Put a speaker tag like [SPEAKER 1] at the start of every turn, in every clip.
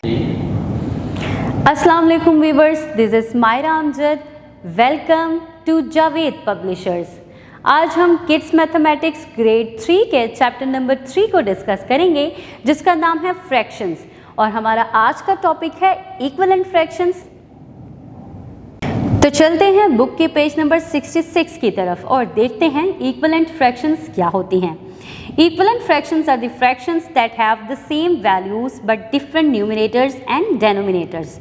[SPEAKER 1] अस्सलाम वालेकुम viewers, this is Myra Amjad. Welcome to Javed publishers. आज हम किड्स मैथमेटिक्स ग्रेड 3 के चैप्टर नंबर 3 को डिस्कस करेंगे, जिसका नाम है फ्रैक्शंस, और हमारा आज का टॉपिक है इक्विवेलेंट फ्रैक्शंस। तो चलते हैं बुक के पेज नंबर 66 की तरफ और देखते हैं इक्विवेलेंट फ्रैक्शंस क्या होती हैं। Equivalent fractions are the fractions that have the same values but different numerators and denominators।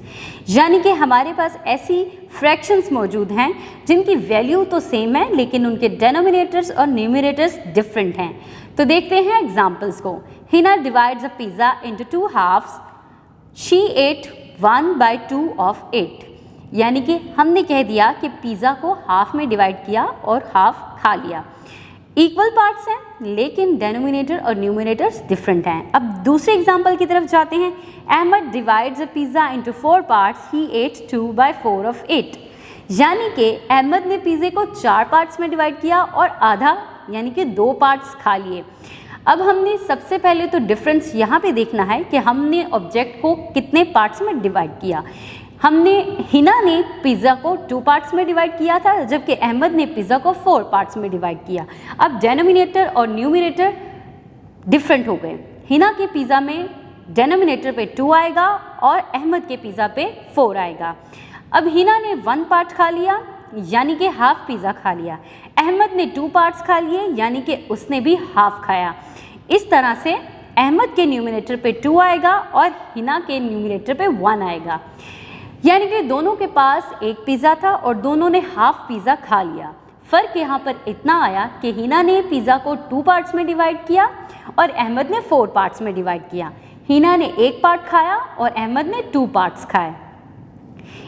[SPEAKER 1] यानी कि हमारे पास ऐसी fractions मौजूद हैं जिनकी वैल्यू तो सेम है लेकिन उनके denominators और numerators डिफरेंट हैं। तो देखते हैं एग्जाम्पल्स को। Hina divides a pizza into 2 halves। She ate 1/2 of it। यानी कि हमने कह दिया कि पिज़्ज़ा को हाफ में डिवाइड किया और हाफ खा लिया। इक्वल पार्ट्स हैं लेकिन डेनोमिनेटर और न्यूमिनेटर्स डिफरेंट हैं। अब दूसरे एग्जांपल की तरफ जाते हैं। Ahmad divides a pizza into 4 parts. He ate 2/4 of it. यानी कि अहमद ने पिज़्ज़े को 4 पार्ट्स में डिवाइड किया और आधा यानी कि 2 पार्ट्स खा लिए। अब हमने सबसे पहले तो डिफरेंस यहाँ पे देखना है कि हमने ऑब्जेक्ट को कितने पार्ट्स में डिवाइड किया। हिना ने पिज़्ज़ा को 2 पार्ट्स में डिवाइड किया था, जबकि अहमद ने पिज़्ज़ा को 4 पार्ट्स में डिवाइड किया। अब डेनोमिनेटर और न्यूमिनेटर डिफरेंट हो गए। हिना के पिज़्ज़ा में डेनोमिनेटर पे 2 आएगा और अहमद के पिज़्ज़ा पे 4 आएगा। अब हिना ने 1 पार्ट खा लिया यानी कि हाफ पिज़्ज़ा खा लिया। अहमद ने 2 पार्ट्स खा लिए यानी कि उसने भी हाफ खाया। इस तरह से अहमद के न्यूमिनेटर पे 2 आएगा और हिना के न्यूमिनेटर पे 1 आएगा। यानी कि दोनों के पास एक पिज़्ज़ा था और दोनों ने हाफ पिज़्ज़ा खा लिया। फ़र्क यहाँ पर इतना आया कि हिना ने पिज़्ज़ा को 2 पार्ट्स में डिवाइड किया और अहमद ने 4 पार्ट्स में डिवाइड किया। हिना ने 1 पार्ट खाया और अहमद ने 2 पार्ट्स खाए।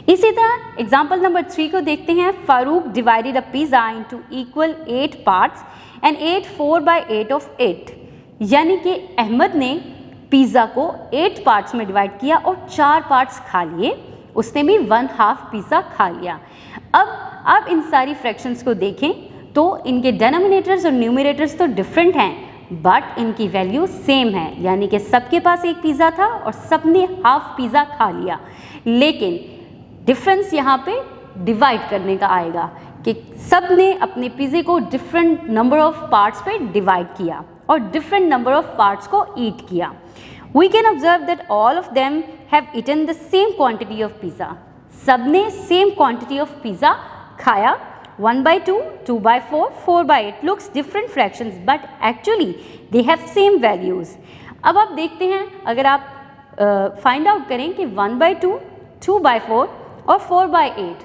[SPEAKER 1] इसी तरह एग्जाम्पल नंबर 3 को देखते हैं। Farooq divided a pizza into equal 8 parts and ate 4/8 of 8। यानी कि अहमद ने पिज़्ज़ा को 8 पार्ट्स में डिवाइड किया और 4 पार्ट्स खा लिए। उसने भी 1/2 पिज़्ज़ा खा लिया। अब आप इन सारी फ्रैक्शंस को देखें तो इनके डेनोमिनेटर्स और न्यूमिनेटर्स तो डिफरेंट हैं बट इनकी वैल्यू सेम है। यानी कि सबके पास एक पिज़्ज़ा था और सबने हाफ पिज़्ज़ा खा लिया, लेकिन डिफरेंस यहाँ पे डिवाइड करने का आएगा कि सब ने अपने पिज़्ज़े को डिफरेंट नंबर ऑफ पार्ट्स पे डिवाइड किया और डिफरेंट नंबर ऑफ पार्ट्स को ईट किया। We can observe that all of them have eaten the same quantity of pizza। सबने सेम क्वांटिटी ऑफ पिज़्ज़ा खाया। 1/2, 2/4, 4/8 looks different fractions but actually they have same values। अब आप देखते हैं, अगर आप फाइंड आउट करें कि 1/2, 2/4 और 4/8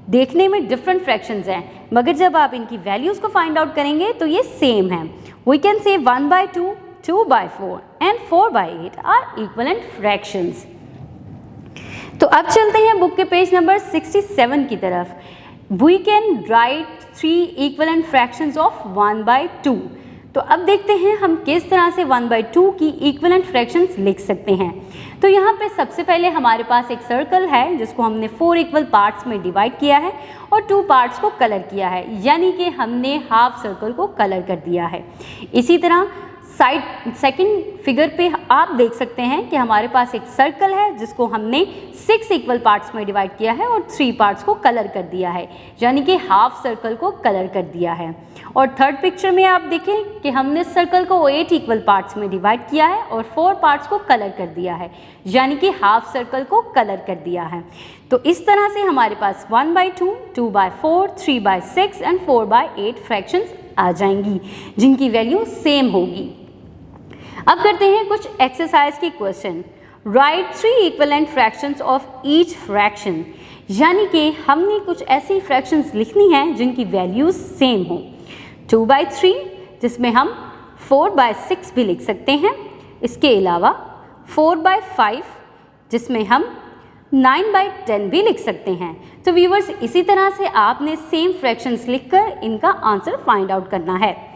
[SPEAKER 1] देखने में डिफरेंट फ्रैक्शंस हैं, मगर जब आप इनकी वैल्यूज़ को फाइंड आउट करेंगे तो ये सेम हैं। We can say 1/2, 2/4 and 4/8 are equivalent fractions। तो अब चलते हैं बुक के पेज नंबर 67 की तरफ। We can write 3 equivalent fractions of 1/2। तो अब देखते हैं हम किस तरह से 1/2 की equivalent fractions लिख सकते हैं। तो यहाँ पे सबसे पहले हमारे पास एक सर्कल है जिसको हमने 4 इक्वल पार्ट्स में डिवाइड किया है और 2 पार्ट्स को कलर किया है, यानी कि हमने हाफ सर्कल को कलर कर दिया है। इसी तरह साइड सेकंड फिगर पे आप देख सकते हैं कि हमारे पास एक सर्कल है जिसको हमने 6 इक्वल पार्ट्स में डिवाइड किया है और 3 पार्ट्स को कलर कर दिया है, यानी कि हाफ सर्कल को कलर कर दिया है। और थर्ड पिक्चर में आप देखें कि हमने सर्कल को 8 इक्वल पार्ट्स में डिवाइड किया है और 4 पार्ट्स को कलर कर दिया है, यानी कि हाफ सर्कल को कलर कर दिया है। तो इस तरह से हमारे पास 1/2, 2/4, 3/6 एंड 4/8 फ्रैक्शंस आ जाएंगी जिनकी वैल्यू सेम होगी। अब करते हैं कुछ एक्सरसाइज के question. Right 3 equivalent fractions of each fraction. यानी कि हमने कुछ ऐसी फ्रैक्शंस लिखनी हैं जिनकी वैल्यूज सेम हो। 2/3 जिसमें हम 4/6 भी लिख सकते हैं। इसके अलावा 4/5 जिसमें हम 9/10 भी लिख सकते हैं। तो व्यूअर्स, इसी तरह से आपने सेम फ्रैक्शंस लिखकर इनका आंसर फाइंड आउट करना है।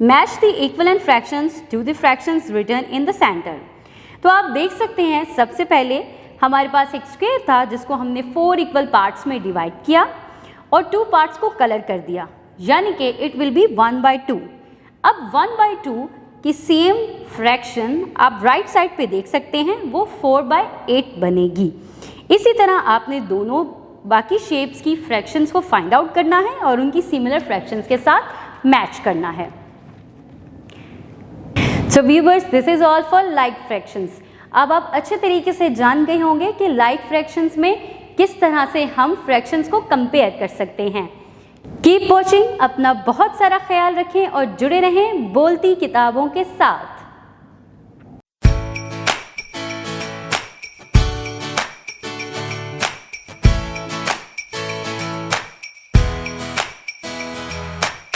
[SPEAKER 1] Match the equivalent fractions to the fractions written in the centre. तो आप देख सकते हैं सबसे पहले हमारे पास एक स्क्वायर था जिसको हमने 4 इक्वल पार्ट्स में डिवाइड किया और 2 पार्ट्स को कलर कर दिया, यानी कि इट विल बी 1/2। अब 1/2 कि सेम फ्रैक्शन आप राइट साइड पे देख सकते हैं, वो 4/8 बनेगी। इसी तरह आपने दोनों बाकी शेप्स की फ्रैक्शंस को फाइंड आउट करना है और उनकी सिमिलर फ्रैक्शंस के साथ मैच करना है। So viewers, this is all for like fractions. अब आप अच्छे तरीके से जान गए होंगे कि लाइक फ्रैक्शंस में किस तरह से हम फ्रैक्शंस को कंपेयर कर सकते हैं। कीप वॉचिंग, अपना बहुत सारा ख्याल रखें और जुड़े रहें बोलती किताबों के साथ।